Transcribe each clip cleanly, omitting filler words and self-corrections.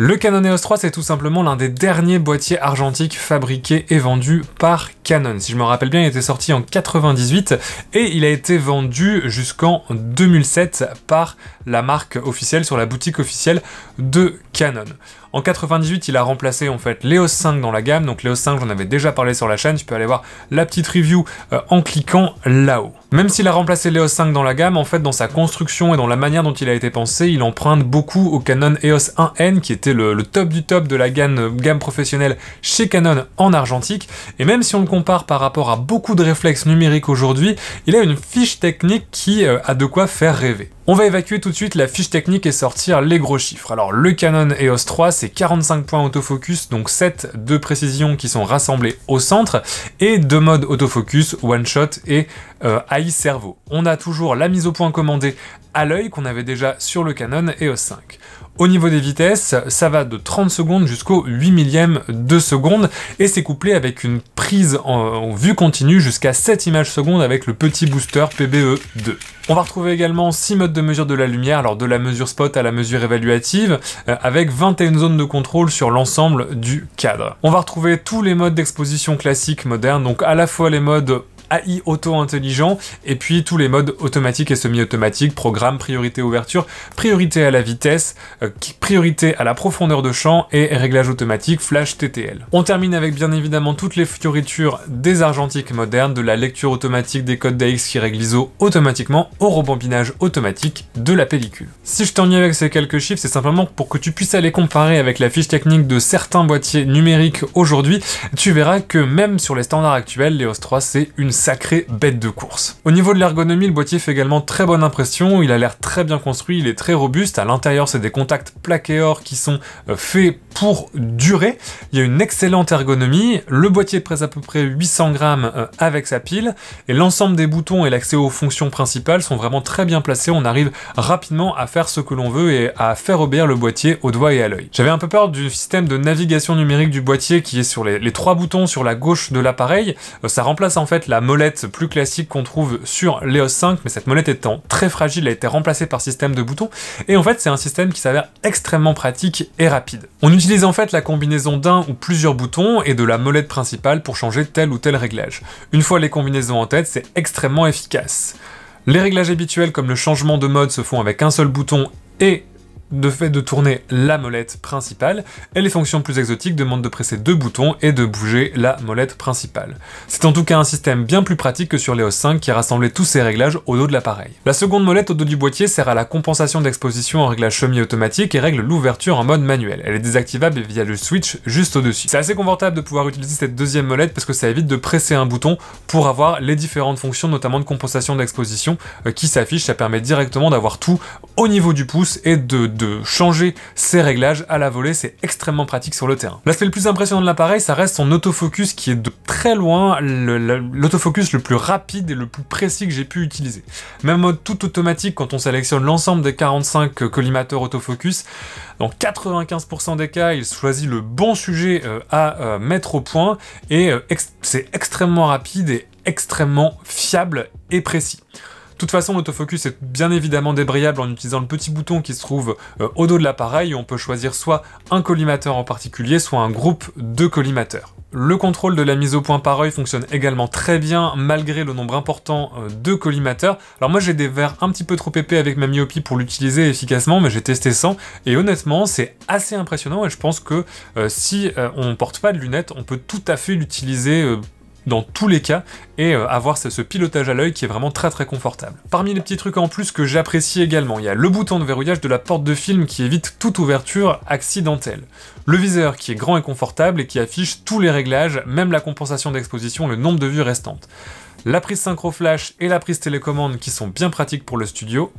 Le Canon EOS 3, c'est tout simplement l'un des derniers boîtiers argentiques fabriqués et vendus par Canon. Si je me rappelle bien, il était sorti en 98 et il a été vendu jusqu'en 2007 par la marque officielle, sur la boutique officielle de Canon. En 98, il a remplacé en fait l'EOS 5 dans la gamme, donc l'EOS 5 j'en avais déjà parlé sur la chaîne, tu peux aller voir la petite review en cliquant là-haut. Même s'il a remplacé l'EOS 5 dans la gamme, en fait dans sa construction et dans la manière dont il a été pensé, il emprunte beaucoup au Canon EOS 1N qui était le top du top de la gamme professionnelle chez Canon en argentique, et même si on le compare par rapport à beaucoup de réflexes numériques aujourd'hui, il a une fiche technique qui a de quoi faire rêver. On va évacuer tout de suite la fiche technique et sortir les gros chiffres. Alors le Canon EOS 3, c'est 45 points autofocus, donc 7 de précision qui sont rassemblés au centre, et 2 modes autofocus, one shot et AI servo. On a toujours la mise au point commandée à l'œil qu'on avait déjà sur le Canon EOS 5. Au niveau des vitesses, ça va de 30 secondes jusqu'au 8 millième de seconde, et c'est couplé avec une prise en vue continue jusqu'à 7 images secondes avec le petit booster PBE2. On va retrouver également 6 modes de mesure de la lumière, alors de la mesure spot à la mesure évaluative, avec 21 zones de contrôle sur l'ensemble du cadre. On va retrouver tous les modes d'exposition classiques modernes, donc à la fois les modes AI auto-intelligent, et puis tous les modes automatiques et semi-automatiques, programme, priorité ouverture, priorité à la vitesse, priorité à la profondeur de champ et réglage automatique flash TTL. On termine avec bien évidemment toutes les fioritures des argentiques modernes, de la lecture automatique des codes d'AX qui règle l'ISO automatiquement au rebobinage automatique de la pellicule. Si je t'ennuie avec ces quelques chiffres, c'est simplement pour que tu puisses aller comparer avec la fiche technique de certains boîtiers numériques aujourd'hui. Tu verras que même sur les standards actuels, l'EOS 3 c'est une sacrée bête de course. Au niveau de l'ergonomie, le boîtier fait également très bonne impression, il a l'air très bien construit, il est très robuste, à l'intérieur c'est des contacts plaqués or qui sont faits pour durer, il y a une excellente ergonomie, le boîtier pèse à peu près 800 grammes avec sa pile, et l'ensemble des boutons et l'accès aux fonctions principales sont vraiment très bien placés, on arrive rapidement à faire ce que l'on veut et à faire obéir le boîtier au doigt et à l'œil. J'avais un peu peur du système de navigation numérique du boîtier qui est sur les 3 boutons sur la gauche de l'appareil, ça remplace en fait la molette plus classique qu'on trouve sur l'EOS 5, mais cette molette étant très fragile, a été remplacée par système de boutons, et en fait c'est un système qui s'avère extrêmement pratique et rapide. On utilise en fait la combinaison d'un ou plusieurs boutons et de la molette principale pour changer tel ou tel réglage. Une fois les combinaisons en tête, c'est extrêmement efficace. Les réglages habituels comme le changement de mode se font avec un seul bouton et de fait de tourner la molette principale, et les fonctions plus exotiques demandent de presser 2 boutons et de bouger la molette principale. C'est en tout cas un système bien plus pratique que sur l'EOS 5 qui rassemblait tous ces réglages au dos de l'appareil. La seconde molette au dos du boîtier sert à la compensation d'exposition en réglage semi-automatique et règle l'ouverture en mode manuel. Elle est désactivable via le switch juste au-dessus. C'est assez confortable de pouvoir utiliser cette deuxième molette parce que ça évite de presser un bouton pour avoir les différentes fonctions, notamment de compensation d'exposition qui s'affichent. Ça permet directement d'avoir tout au niveau du pouce et de changer ses réglages à la volée, c'est extrêmement pratique sur le terrain. L'aspect le plus impressionnant de l'appareil, ça reste son autofocus qui est de très loin l'autofocus le plus rapide et le plus précis que j'ai pu utiliser. Même mode tout automatique quand on sélectionne l'ensemble des 45 collimateurs autofocus, dans 95% des cas, il choisit le bon sujet à mettre au point et c'est extrêmement rapide et extrêmement fiable et précis. De toute façon, l'autofocus est bien évidemment débrayable en utilisant le petit bouton qui se trouve au dos de l'appareil, où on peut choisir soit un collimateur en particulier, soit un groupe de collimateurs. Le contrôle de la mise au point par œil fonctionne également très bien, malgré le nombre important de collimateurs. Alors moi j'ai des verres un petit peu trop épais avec ma myopie pour l'utiliser efficacement, mais j'ai testé sans, et honnêtement c'est assez impressionnant, et je pense que si on porte pas de lunettes, on peut tout à fait l'utiliser dans tous les cas, et avoir ce pilotage à l'œil qui est vraiment très très confortable. Parmi les petits trucs en plus que j'apprécie également, il y a le bouton de verrouillage de la porte de film qui évite toute ouverture accidentelle. Le viseur qui est grand et confortable et qui affiche tous les réglages, même la compensation d'exposition, le nombre de vues restantes. La prise synchro flash et la prise télécommande qui sont bien pratiques pour le studio.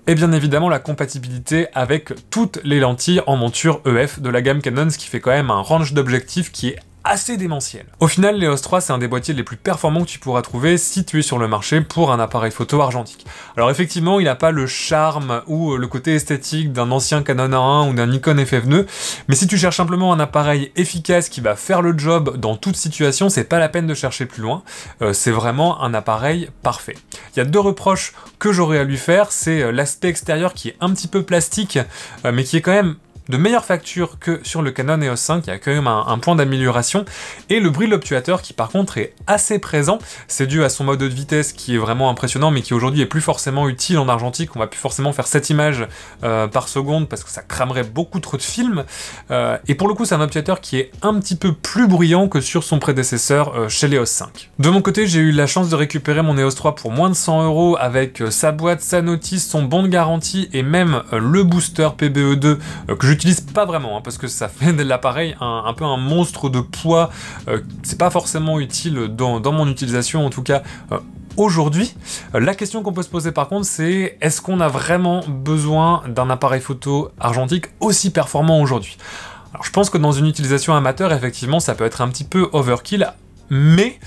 Et bien évidemment la compatibilité avec toutes les lentilles en monture EF de la gamme Canon, ce qui fait quand même un range d'objectifs qui est assez démentiel. Au final, l'EOS 3 c'est un des boîtiers les plus performants que tu pourras trouver si tu es sur le marché pour un appareil photo argentique. Alors effectivement, il n'a pas le charme ou le côté esthétique d'un ancien Canon A1 ou d'un Nikon FF2, mais si tu cherches simplement un appareil efficace qui va faire le job dans toute situation, c'est pas la peine de chercher plus loin, c'est vraiment un appareil parfait. Il y a 2 reproches que j'aurais à lui faire, c'est l'aspect extérieur qui est un petit peu plastique, mais qui est quand même de meilleure facture que sur le Canon EOS 5, il y a quand même un point d'amélioration, et le bruit de l'obturateur qui par contre est assez présent. C'est dû à son mode de vitesse qui est vraiment impressionnant, mais qui aujourd'hui est plus forcément utile en argentique. On va plus forcément faire 7 images par seconde parce que ça cramerait beaucoup trop de films, et pour le coup c'est un obturateur qui est un petit peu plus bruyant que sur son prédécesseur chez l'EOS 5. De mon côté, j'ai eu la chance de récupérer mon EOS 3 pour moins de 100 € avec sa boîte, sa notice, son bon de garantie et même le booster PBE2 que j'utilise pas vraiment, parce que ça fait de l'appareil un peu un monstre de poids. C'est pas forcément utile dans mon utilisation, en tout cas aujourd'hui. La question qu'on peut se poser par contre, c'est est-ce qu'on a vraiment besoin d'un appareil photo argentique aussi performant aujourd'hui? Alors je pense que dans une utilisation amateur, effectivement, ça peut être un petit peu overkill. Mais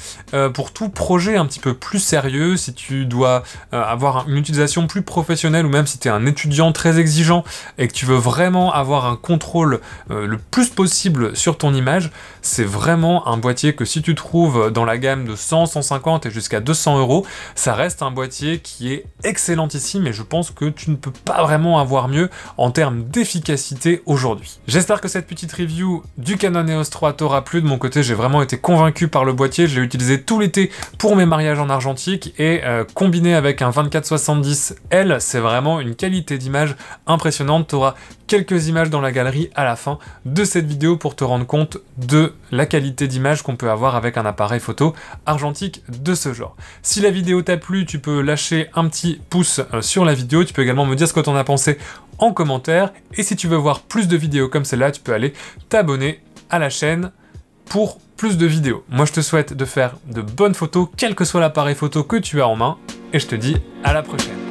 pour tout projet un petit peu plus sérieux, si tu dois avoir une utilisation plus professionnelle, ou même si tu es un étudiant très exigeant et que tu veux vraiment avoir un contrôle le plus possible sur ton image, c'est vraiment un boîtier que si tu trouves dans la gamme de 100, 150 et jusqu'à 200 €, ça reste un boîtier qui est excellentissime et je pense que tu ne peux pas vraiment avoir mieux en termes d'efficacité aujourd'hui. J'espère que cette petite review du Canon EOS 3 t'aura plu. De mon côté, j'ai vraiment été convaincu par le boîtier, je l'ai utilisé tout l'été pour mes mariages en argentique et combiné avec un 24-70L, c'est vraiment une qualité d'image impressionnante. Tu auras quelques images dans la galerie à la fin de cette vidéo pour te rendre compte de la qualité d'image qu'on peut avoir avec un appareil photo argentique de ce genre. Si la vidéo t'a plu, tu peux lâcher un petit pouce sur la vidéo, tu peux également me dire ce que tu en as pensé en commentaire, et si tu veux voir plus de vidéos comme celle-là, tu peux aller t'abonner à la chaîne pour plus de vidéos. Moi je te souhaite de faire de bonnes photos, quel que soit l'appareil photo que tu as en main, et je te dis à la prochaine.